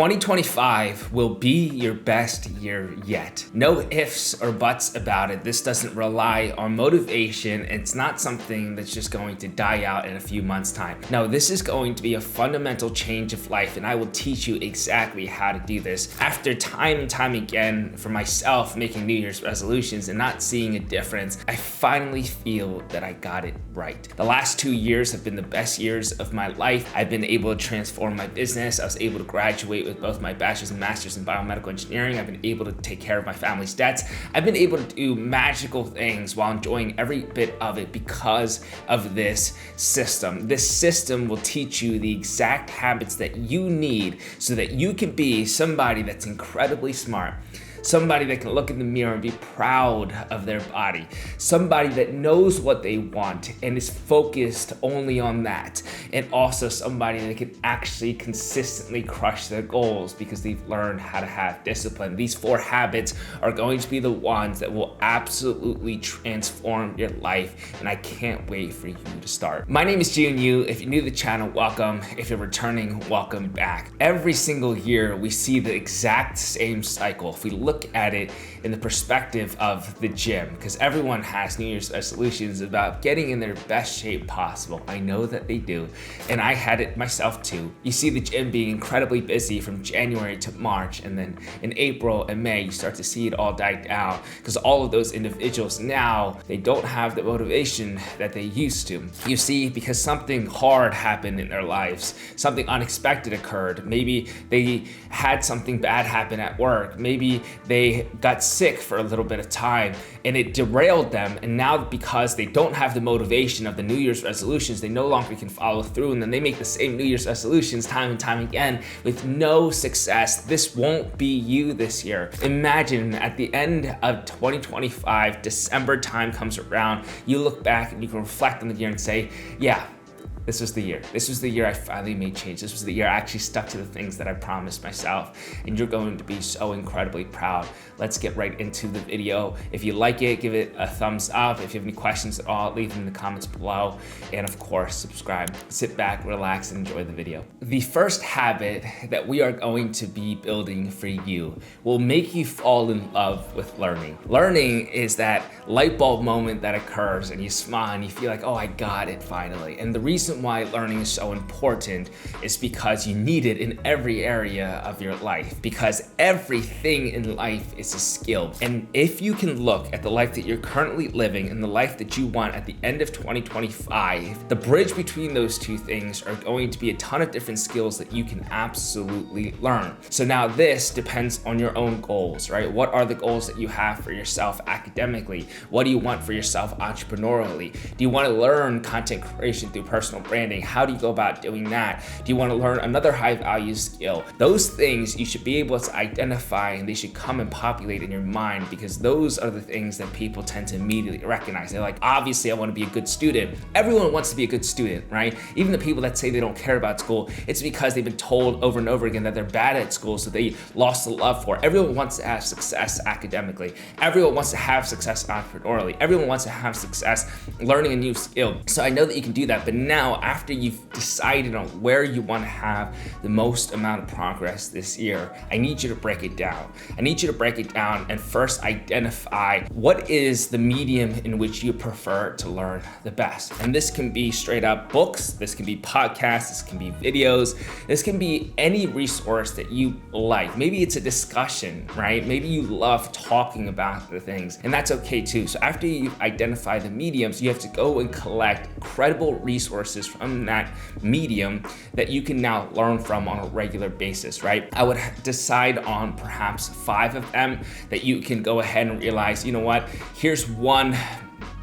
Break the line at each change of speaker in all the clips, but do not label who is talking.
2025 will be your best year yet. No ifs or buts about it. This doesn't rely on motivation. It's not something that's just going to die out in a few months' time. No, this is going to be a fundamental change of life, and I will teach you exactly how to do this. After time and time again for myself making New Year's resolutions and not seeing a difference, I finally feel that I got it right. The last 2 years have been the best years of my life. I've been able to transform my business. I was able to graduate with both my bachelor's and master's in biomedical engineering. I've been able to take care of my family's debts. I've been able to do magical things while enjoying every bit of it because of this system. This system will teach you the exact habits that you need so that you can be somebody that's incredibly smart. Somebody that can look in the mirror and be proud of their body. Somebody that knows what they want and is focused only on that. And also somebody that can actually consistently crush their goals because they've learned how to have discipline. These 4 habits are going to be the ones that will absolutely transform your life, and I can't wait for you to start. My name is Jun Yu. If you're new to the channel, welcome. If you're returning, welcome back. Every single year, we see the exact same cycle. If we look at it in the perspective of the gym, because everyone has New Year's resolutions about getting in their best shape possible. I know that they do, and I had it myself too. You see the gym being incredibly busy from January to March, and then in April and May, you start to see it all die down because all of those individuals now, they don't have the motivation that they used to. You see, because something hard happened in their lives, something unexpected occurred. Maybe they had something bad happen at work. Maybe they got sick for a little bit of time and it derailed them. And now because they don't have the motivation of the New Year's resolutions, they no longer can follow through. And then they make the same New Year's resolutions time and time again with no success. This won't be you this year. Imagine at the end of 2025, December time comes around, you look back and you can reflect on the year and say, yeah, this was the year. This was the year I finally made change. This was the year I actually stuck to the things that I promised myself. And you're going to be so incredibly proud. Let's get right into the video. If you like it, give it a thumbs up. If you have any questions at all, leave them in the comments below. And of course, subscribe. Sit back, relax, and enjoy the video. The first habit that we are going to be building for you will make you fall in love with learning. Learning is that light bulb moment that occurs and you smile and you feel like, oh, I got it finally. And the reason why learning is so important is because you need it in every area of your life, because everything in life is a skill. And if you can look at the life that you're currently living and the life that you want at the end of 2025, the bridge between those two things are going to be a ton of different skills that you can absolutely learn. So now this depends on your own goals, right? What are the goals that you have for yourself academically? What do you want for yourself entrepreneurially? Do you want to learn content creation through personal branding? How do you go about doing that? Do you want to learn another high value skill? Those things you should be able to identify, and they should come and populate in your mind, because those are the things that people tend to immediately recognize. They're like, obviously I want to be a good student. Everyone wants to be a good student, right? Even the people that say they don't care about school, it's because they've been told over and over again that they're bad at school, so they lost the love for it. Everyone wants to have success academically. Everyone wants to have success entrepreneurially. Everyone wants to have success learning a new skill. So I know that you can do that, but now after you've decided on where you want to have the most amount of progress this year, I need you to break it down. I need you to break it down and first identify what is the medium in which you prefer to learn the best. And this can be straight up books, this can be podcasts, this can be videos, this can be any resource that you like. Maybe it's a discussion, right? Maybe you love talking about the things, and that's okay too. So after you identify the mediums, you have to go and collect credible resources from that medium that you can now learn from on a regular basis, right? I would decide on perhaps 5 of them that you can go ahead and realize, you know what, here's one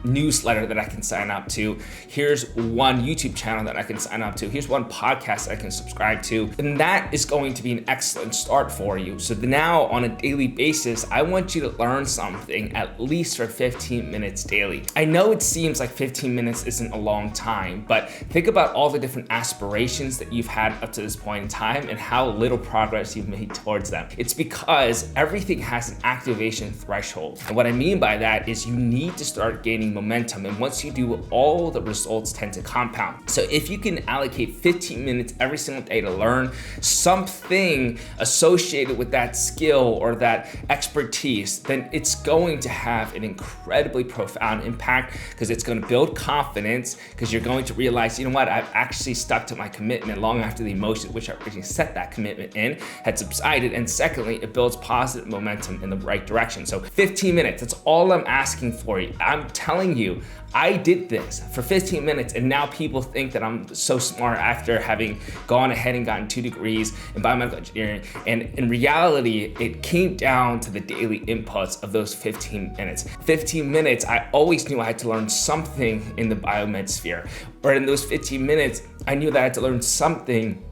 newsletter that I can sign up to. Here's one YouTube channel that I can sign up to. Here's one podcast I can subscribe to. And that is going to be an excellent start for you. So now on a daily basis, I want you to learn something at least for 15 minutes daily. I know it seems like 15 minutes isn't a long time, but think about all the different aspirations that you've had up to this point in time and how little progress you've made towards them. It's because everything has an activation threshold. And what I mean by that is you need to start gaining building momentum. And once you do, all the results tend to compound. So if you can allocate 15 minutes every single day to learn something associated with that skill or that expertise, then it's going to have an incredibly profound impact, because it's going to build confidence, because you're going to realize, you know what, I've actually stuck to my commitment long after the emotion which I originally set that commitment in had subsided. And secondly, it builds positive momentum in the right direction. So 15 minutes, that's all I'm asking for you. I'm telling you, I did this for 15 minutes, and now people think that I'm so smart after having gone ahead and gotten 2 degrees in biomedical engineering. And in reality, it came down to the daily inputs of those 15 minutes. 15 minutes, I always knew I had to learn something in the biomed sphere. Or in those 15 minutes, I knew that I had to learn something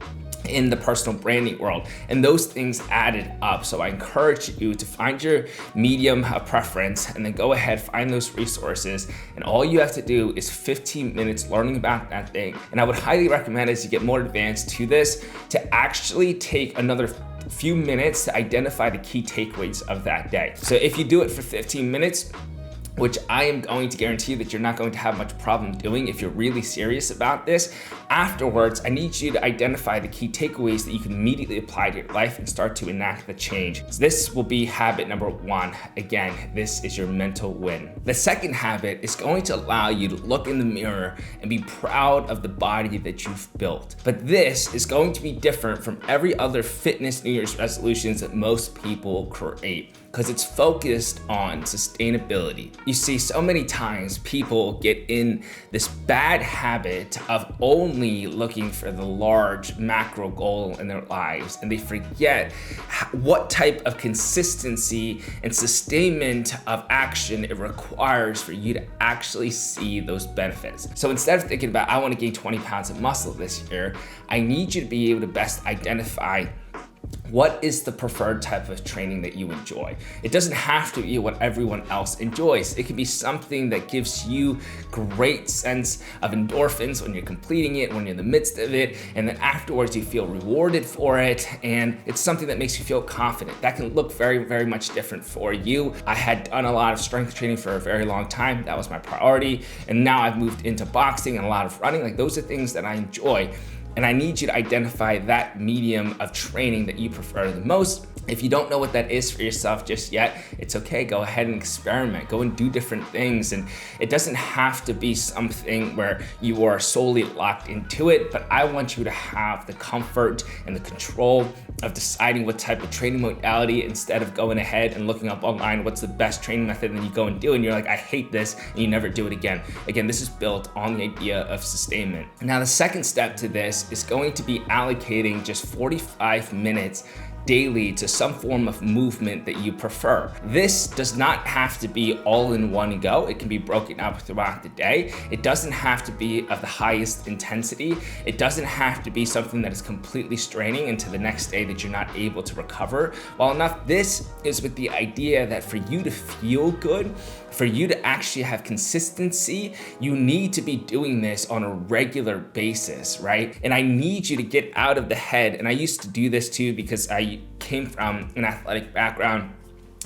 in the personal branding world, and those things added up. So I encourage you to find your medium of preference, and then go ahead, find those resources, and all you have to do is 15 minutes learning about that thing. And I would highly recommend, as you get more advanced to this, to actually take another few minutes to identify the key takeaways of that day. So if you do it for 15 minutes, which I am going to guarantee that you're not going to have much problem doing if you're really serious about this, afterwards, I need you to identify the key takeaways that you can immediately apply to your life and start to enact the change. So this will be habit number 1. Again, this is your mental win. The second habit is going to allow you to look in the mirror and be proud of the body that you've built. But this is going to be different from every other fitness New Year's resolutions that most people create, because it's focused on sustainability. You see, so many times people get in this bad habit of only looking for the large macro goal in their lives, and they forget what type of consistency and sustainment of action it requires for you to actually see those benefits. So instead of thinking about, I want to gain 20 pounds of muscle this year, I need you to be able to best identify what is the preferred type of training that you enjoy. It doesn't have to be what everyone else enjoys. It can be something that gives you great sense of endorphins when you're completing it, when you're in the midst of it, and then afterwards you feel rewarded for it, and it's something that makes you feel confident. That can look very, very much different for you. I had done a lot of strength training for a very long time. That was my priority. And now I've moved into boxing and a lot of running. Like, those are things that I enjoy. And I need you to identify that medium of training that you prefer the most. If you don't know what that is for yourself just yet, it's okay. Go ahead and experiment. Go and do different things. And it doesn't have to be something where you are solely locked into it, but I want you to have the comfort and the control of deciding what type of training modality, instead of going ahead and looking up online what's the best training method, and then you go and do it and you're like, I hate this, and you never do it again. Again, this is built on the idea of sustainment. Now, the second step to this is going to be allocating just 45 minutes daily to some form of movement that you prefer. This does not have to be all in one go. It can be broken up throughout the day. It doesn't have to be of the highest intensity. It doesn't have to be something that is completely straining into the next day that you're not able to recover well enough. This is with the idea that for you to feel good, for you to actually have consistency, you need to be doing this on a regular basis, right? And I need you to get out of the head. And I used to do this too, because I came from an athletic background.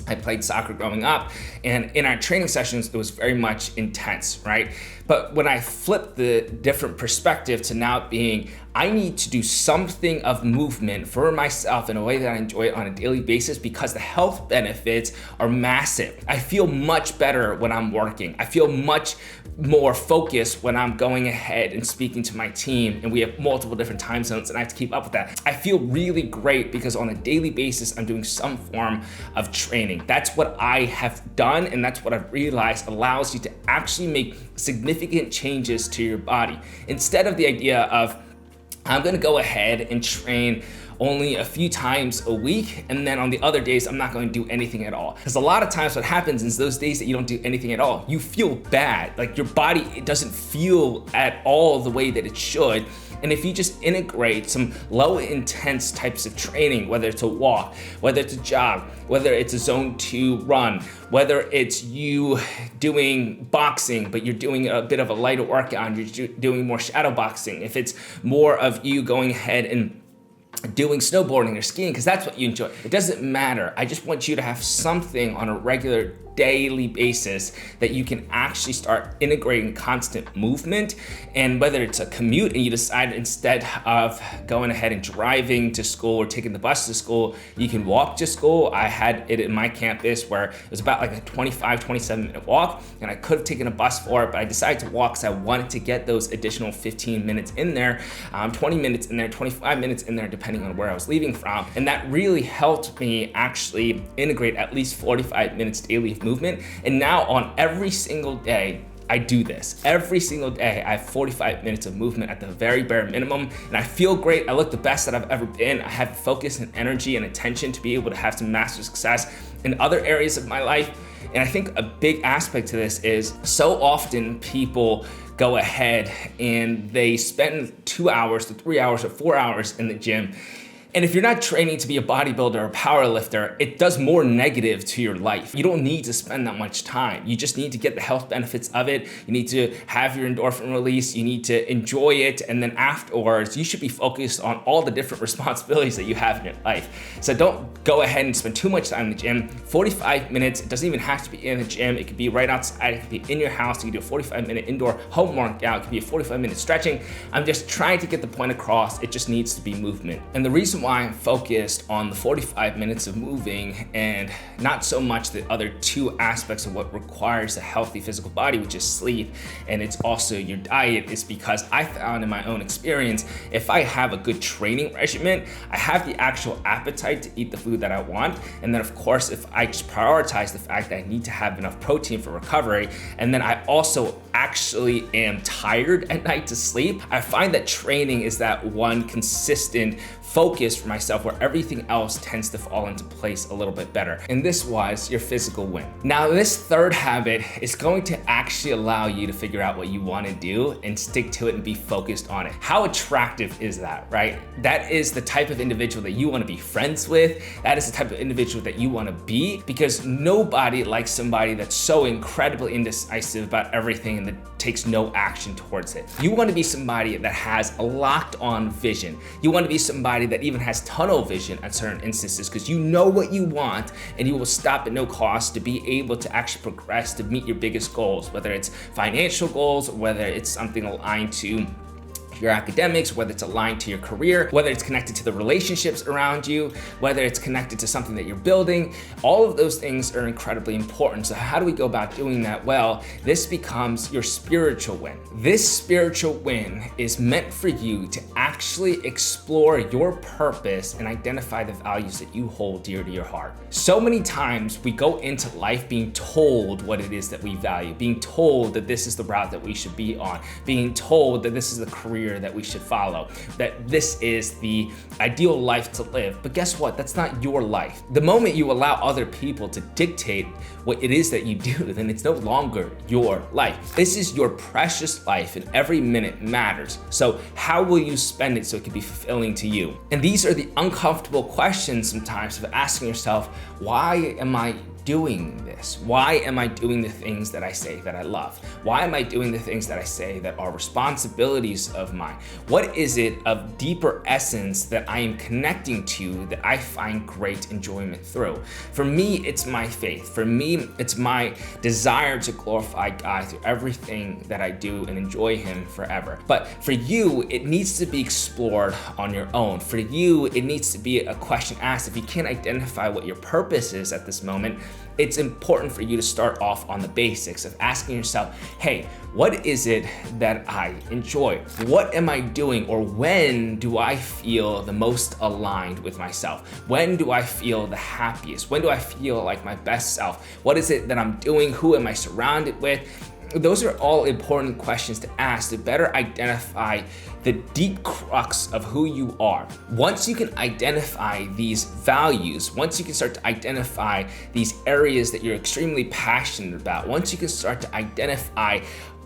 I played soccer growing up, and in our training sessions, it was very much intense, right? But when I flipped the different perspective to now being, I need to do something of movement for myself in a way that I enjoy it on a daily basis, because the health benefits are massive. I feel much better when I'm working. I feel much more focused when I'm going ahead and speaking to my team, and we have multiple different time zones and I have to keep up with that. I feel really great because on a daily basis, I'm doing some form of training. That's what I have done, and that's what I've realized allows you to actually make significant changes to your body. Instead of the idea of, I'm gonna go ahead and train only a few times a week, and then on the other days, I'm not going to do anything at all. Because a lot of times what happens is those days that you don't do anything at all, you feel bad. Like, your body, it doesn't feel at all the way that it should. And if you just integrate some low intense types of training, whether it's a walk, whether it's a jog, whether it's a zone 2 run, whether it's you doing boxing, but you're doing a bit of a lighter workout, you're doing more shadow boxing, if it's more of you going ahead and doing snowboarding or skiing, because that's what you enjoy. It doesn't matter. I just want you to have something on a regular daily basis that you can actually start integrating constant movement. And whether it's a commute and you decide instead of going ahead and driving to school or taking the bus to school, you can walk to school. I had it in my campus where it was about like a 27 minute walk, and I could have taken a bus for it, but I decided to walk because I wanted to get those additional 15 minutes in there, 20 minutes in there, 25 minutes in there, depending on where I was leaving from. And that really helped me actually integrate at least 45 minutes daily of movement. And now on every single day, I do this. Every single day, I have 45 minutes of movement at the very bare minimum, and I feel great. I look the best that I've ever been. I have focus and energy and attention to be able to have some massive success in other areas of my life. And I think a big aspect to this is so often people go ahead and they spend 2 hours to 3 hours or 4 hours in the gym. And if you're not training to be a bodybuilder or power lifter, it does more negative to your life. You don't need to spend that much time. You just need to get the health benefits of it. You need to have your endorphin release. You need to enjoy it. And then afterwards, you should be focused on all the different responsibilities that you have in your life. So don't go ahead and spend too much time in the gym. 45 minutes, it doesn't even have to be in the gym. It could be right outside. It could be in your house. You can do a 45-minute indoor home workout. It could be a 45-minute stretching. I'm just trying to get the point across. It just needs to be movement. And the reason why I'm focused on the 45 minutes of moving and not so much the other two aspects of what requires a healthy physical body, which is sleep, and it's also your diet, is because I found in my own experience, if I have a good training regimen, I have the actual appetite to eat the food that I want. And then of course, if I just prioritize the fact that I need to have enough protein for recovery, and then I also actually am tired at night to sleep, I find that training is that one consistent focus for myself where everything else tends to fall into place a little bit better. And this was your physical win. Now, this third habit is going to actually allow you to figure out what you want to do and stick to it and be focused on it. How attractive is that, right? That is the type of individual that you want to be friends with. That is the type of individual that you want to be, because nobody likes somebody that's so incredibly indecisive about everything and that takes no action towards it. You want to be somebody that has a locked on vision. You want to be somebody that even has tunnel vision at certain instances, because you know what you want and you will stop at no cost to be able to actually progress to meet your biggest goals, whether it's financial goals, or whether it's something aligned to your academics, whether it's aligned to your career, whether it's connected to the relationships around you, whether it's connected to something that you're building. All of those things are incredibly important. So how do we go about doing that? Well, this becomes your spiritual win. This spiritual win is meant for you to actually explore your purpose and identify the values that you hold dear to your heart. So many times we go into life being told what it is that we value, being told that this is the route that we should be on, being told that this is the career that we should follow, that this is the ideal life to live. But guess what? That's not your life. The moment you allow other people to dictate what it is that you do, then it's no longer your life. This is your precious life, and every minute matters. So how will you spend it so it can be fulfilling to you? And these are the uncomfortable questions sometimes of asking yourself, why am I doing this? Why am I doing the things that I say that I love? Why am I doing the things that I say that are responsibilities of mine? What is it of deeper essence that I am connecting to that I find great enjoyment through? For me, it's my faith. For me, it's my desire to glorify God through everything that I do and enjoy Him forever. But for you, it needs to be explored on your own. For you, it needs to be a question asked. If you can't identify what your purpose is at this moment, it's important for you to start off on the basics of asking yourself, hey, what is it that I enjoy? What am I doing? Or when do I feel the most aligned with myself? When do I feel the happiest? When do I feel like my best self? What is it that I'm doing? Who am I surrounded with? Those are all important questions to ask to better identify the deep crux of who you are. Once you can identify these values, once you can start to identify these areas that you're extremely passionate about, once you can start to identify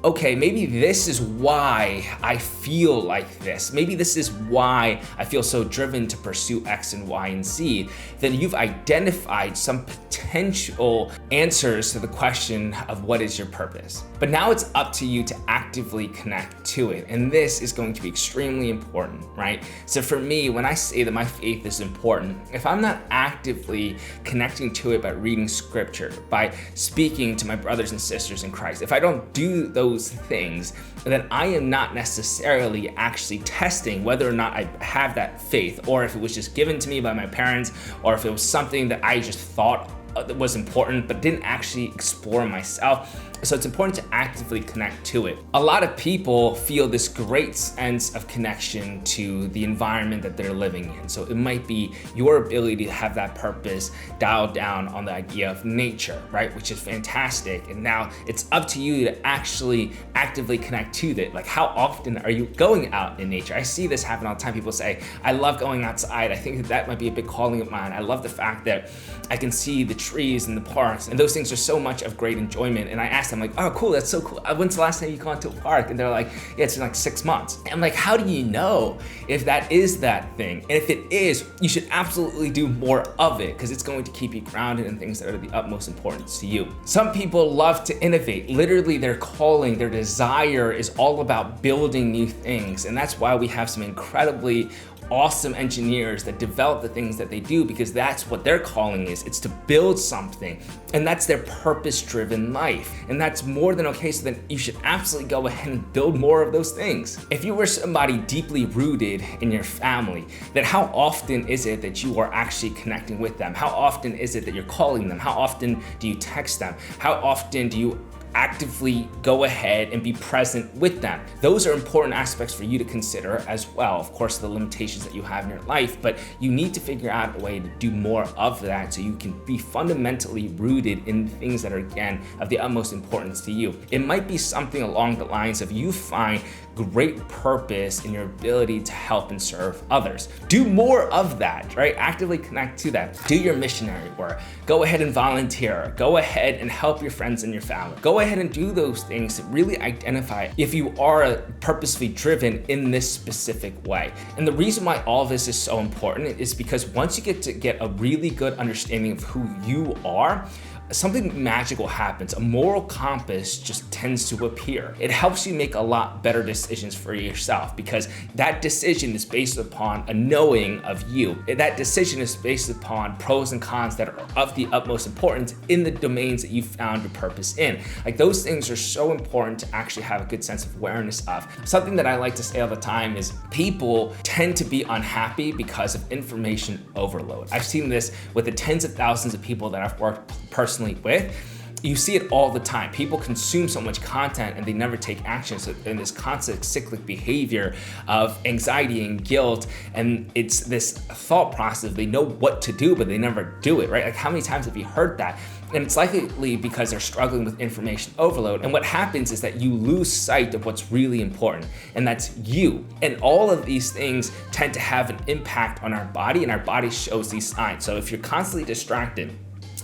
okay, maybe this is why I feel like this. Maybe this is why I feel so driven to pursue X and Y and Z. Then you've identified some potential answers to the question of what is your purpose. But now it's up to you to actively connect to it. And this is going to be extremely important, right? So for me, when I say that my faith is important, if I'm not actively connecting to it by reading scripture, by speaking to my brothers and sisters in Christ, if I don't do those things, then I am not necessarily actually testing whether or not I have that faith, or if it was just given to me by my parents, or if it was something that I just thought that was important but didn't actually explore myself. So it's important to actively connect to it. A lot of people feel this great sense of connection to the environment that they're living in. So it might be your ability to have that purpose dialed down on the idea of nature, right? Which is fantastic. And now it's up to you to actually actively connect to it. Like, how often are you going out in nature? I see this happen all the time. People say, I love going outside. I think that might be a big calling of mine. I love the fact that I can see the trees and the parks, and those things are so much of great enjoyment. And I ask them, like, oh, cool, that's so cool. When's the last time you gone to a park? And they're like, yeah, it's been like 6 months. And I'm like, how do you know if that is that thing? And if it is, you should absolutely do more of it, because it's going to keep you grounded in things that are the utmost importance to you. Some people love to innovate. Literally, their calling, their desire is all about building new things. And that's why we have some incredibly awesome engineers that develop the things that they do, because that's what their calling is. It's to build something, and that's their purpose-driven life. And that's more than okay, so then you should absolutely go ahead and build more of those things. If you were somebody deeply rooted in your family, then how often is it that you are actually connecting with them? How often is it that you're calling them? How often do you text them? How often do you actively go ahead and be present with them? Those are important aspects for you to consider as well. Of course, the limitations that you have in your life, but you need to figure out a way to do more of that so you can be fundamentally rooted in things that are, again, of the utmost importance to you. It might be something along the lines of you find great purpose in your ability to help and serve others. Do more of that, right? Actively connect to that. Do your missionary work. Go ahead and volunteer. Go ahead and help your friends and your family. Go ahead and do those things to really identify if you are purposefully driven in this specific way. And the reason why all of this is so important is because once you get a really good understanding of who you are, something magical happens. A moral compass just tends to appear. It helps you make a lot better decisions for yourself, because that decision is based upon a knowing of you. That decision is based upon pros and cons that are of the utmost importance in the domains that you found your purpose in. Like, those things are so important to actually have a good sense of awareness of. Something that I like to say all the time is people tend to be unhappy because of information overload. I've seen this with the tens of thousands of people that I've worked personally with. You see it all the time. People consume so much content and they never take action. So in this constant cyclic behavior of anxiety and guilt, and it's this thought process, they know what to do, but they never do it, right? Like, how many times have you heard that? And it's likely because they're struggling with information overload. And what happens is that you lose sight of what's really important, and that's you. And all of these things tend to have an impact on our body, and our body shows these signs. So if you're constantly distracted,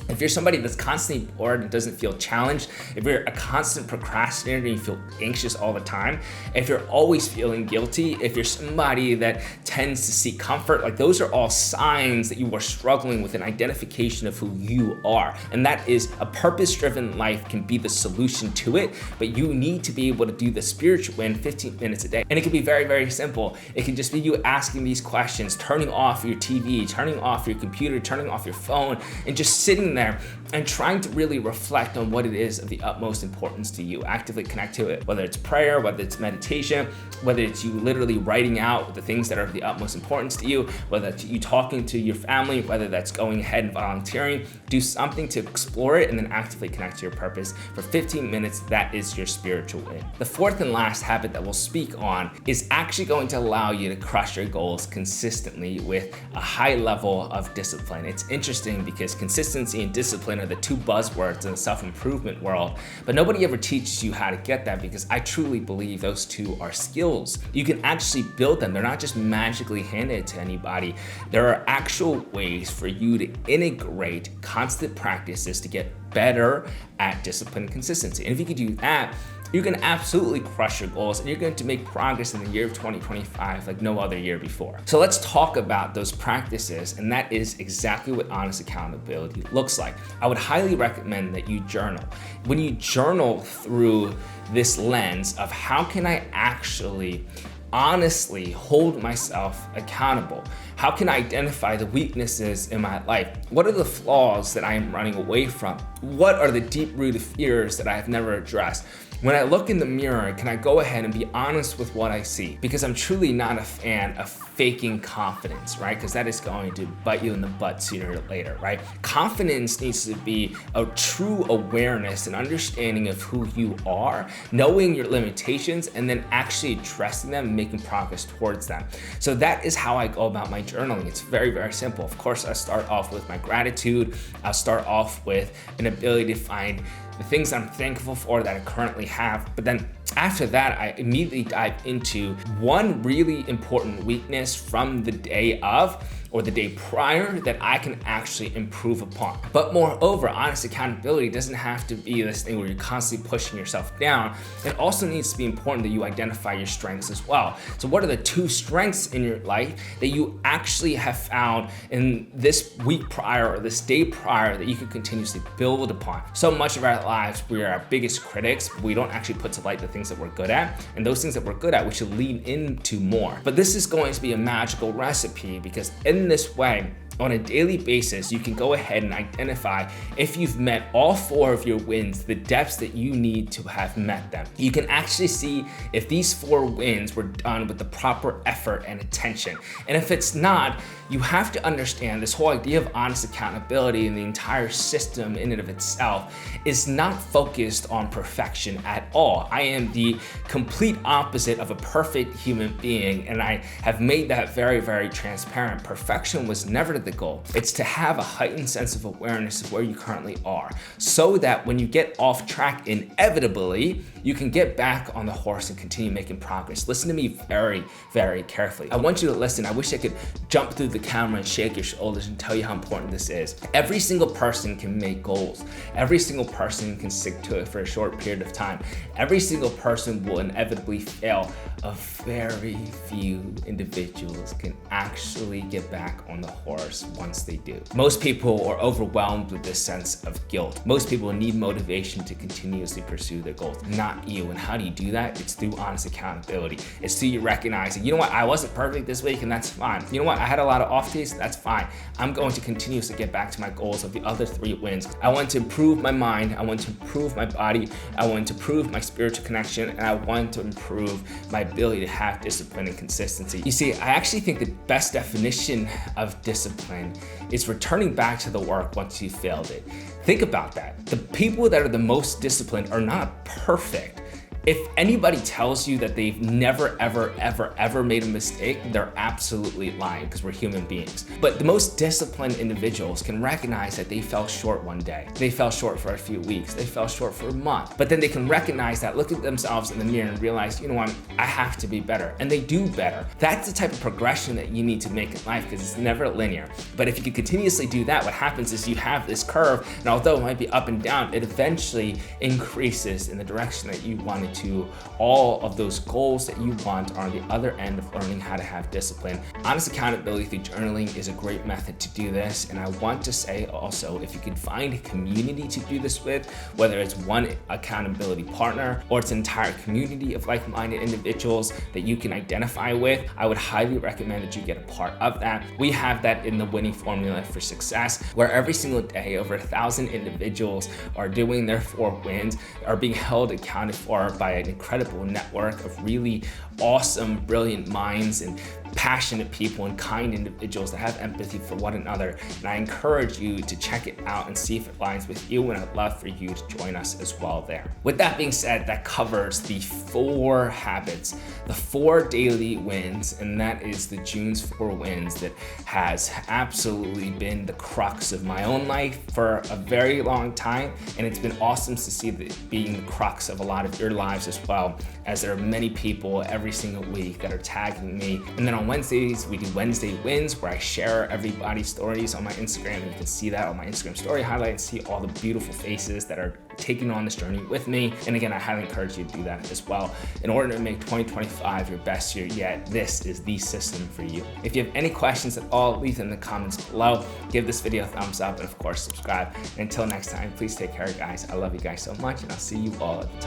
if you're somebody that's constantly bored and doesn't feel challenged, if you're a constant procrastinator and you feel anxious all the time, if you're always feeling guilty, if you're somebody that tends to seek comfort, like, those are all signs that you are struggling with an identification of who you are. And that is a purpose-driven life can be the solution to it, but you need to be able to do the spiritual in 15 minutes a day. And it can be very, very simple. It can just be you asking these questions, turning off your TV, turning off your computer, turning off your phone, and just sitting there and trying to really reflect on what it is of the utmost importance to you. Actively connect to it, whether it's prayer, whether it's meditation, whether it's you literally writing out the things that are of the utmost importance to you, whether it's you talking to your family, whether that's going ahead and volunteering. Do something to explore it and then actively connect to your purpose for 15 minutes. That is your spiritual win. The fourth and last habit that we'll speak on is actually going to allow you to crush your goals consistently with a high level of discipline. It's interesting because consistency and discipline are the two buzzwords in the self-improvement world, but nobody ever teaches you how to get that, because I truly believe those two are skills. You can actually build them. They're not just magically handed to anybody. There are actual ways for you to integrate constant practices to get better at discipline and consistency. And if you could do that, you're gonna absolutely crush your goals and you're going to make progress in the year of 2025 like no other year before. So let's talk about those practices, and that is exactly what honest accountability looks like. I would highly recommend that you journal. When you journal through this lens of how can I actually honestly hold myself accountable? How can I identify the weaknesses in my life? What are the flaws that I am running away from? What are the deep-rooted fears that I have never addressed? When I look in the mirror, can I go ahead and be honest with what I see? Because I'm truly not a fan of faking confidence, right? Because that is going to bite you in the butt sooner or later, right? Confidence needs to be a true awareness and understanding of who you are, knowing your limitations, and then actually addressing them and making progress towards them. So that is how I go about my journaling. It's very, very simple. Of course, I start off with my gratitude. I'll start off with an ability to find the things I'm thankful for that I currently have. But then after that, I immediately dive into one really important weakness from the day of or the day prior that I can actually improve upon. But moreover, honest accountability doesn't have to be this thing where you're constantly pushing yourself down. It also needs to be important that you identify your strengths as well. So what are the 2 strengths in your life that you actually have found in this week prior or this day prior that you can continuously build upon? So much of our lives, we are our biggest critics, but we don't actually put to light the things that we're good at. And those things that we're good at, we should lean into more. But this is going to be a magical recipe, because in this way, on a daily basis, you can go ahead and identify if you've met all 4 of your wins, the depths that you need to have met them. You can actually see if these 4 wins were done with the proper effort and attention. And if it's not, you have to understand this whole idea of honest accountability and the entire system in and of itself is not focused on perfection at all. I am the complete opposite of a perfect human being, and I have made that very, very transparent. Perfection was never the goal. It's to have a heightened sense of awareness of where you currently are, so that when you get off track, inevitably, you can get back on the horse and continue making progress. Listen to me very, very carefully. I want you to listen. I wish I could jump through the camera and shake your shoulders and tell you how important this is. Every single person can make goals. Every single person can stick to it for a short period of time. Every single person will inevitably fail. A very few individuals can actually get back on the horse once they do. Most people are overwhelmed with this sense of guilt. Most people need motivation to continuously pursue their goals, not you. And how do you do that? It's through honest accountability. It's through you recognizing, you know what, I wasn't perfect this week, and that's fine. You know what, I had a lot of off days, that's fine. I'm going to continuously get back to my goals of the other 3 wins. I want to improve my mind, I want to improve my body, I want to improve my spiritual connection, and I want to improve my ability to have discipline and consistency. You see, I actually think the best definition of discipline is returning back to the work once you failed it. Think about that. The people that are the most disciplined are not perfect. If anybody tells you that they've never, ever made a mistake, they're absolutely lying, because we're human beings. But the most disciplined individuals can recognize that they fell short one day. They fell short for a few weeks. They fell short for a month. But then they can recognize that, look at themselves in the mirror and realize, you know what, I have to be better. And they do better. That's the type of progression that you need to make in life, because it's never linear. But if you can continuously do that, what happens is you have this curve, and although it might be up and down, it eventually increases in the direction that you want it to. All of those goals that you want are on the other end of learning how to have discipline. Honest accountability through journaling is a great method to do this. And I want to say also, if you can find a community to do this with, whether it's one accountability partner or it's an entire community of like-minded individuals that you can identify with, I would highly recommend that you get a part of that. We have that in the winning formula for success, where every single day over 1,000 individuals are doing their 4 wins, are being held accounted for by an incredible network of really awesome, brilliant minds and passionate people and kind individuals that have empathy for one another. And I encourage you to check it out and see if it aligns with you, and I'd love for you to join us as well there. With that being said, that covers the 4 habits, the 4 daily wins, and that is the June's 4 wins that has absolutely been the crux of my own life for a very long time. And it's been awesome to see that being the crux of a lot of your lives as well, as there are many people every single week that are tagging me. And then on on Wednesdays, we do Wednesday wins, where I share everybody's stories on my Instagram. You can see that on my Instagram story highlight and see all the beautiful faces that are taking on this journey with me. And again, I highly encourage you to do that as well. In order to make 2025 your best year yet, this is the system for you. If you have any questions at all, leave them in the comments below. Give this video a thumbs up, and of course, subscribe. And until next time, please take care, guys. I love you guys so much, and I'll see you all at the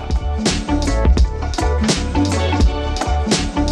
top.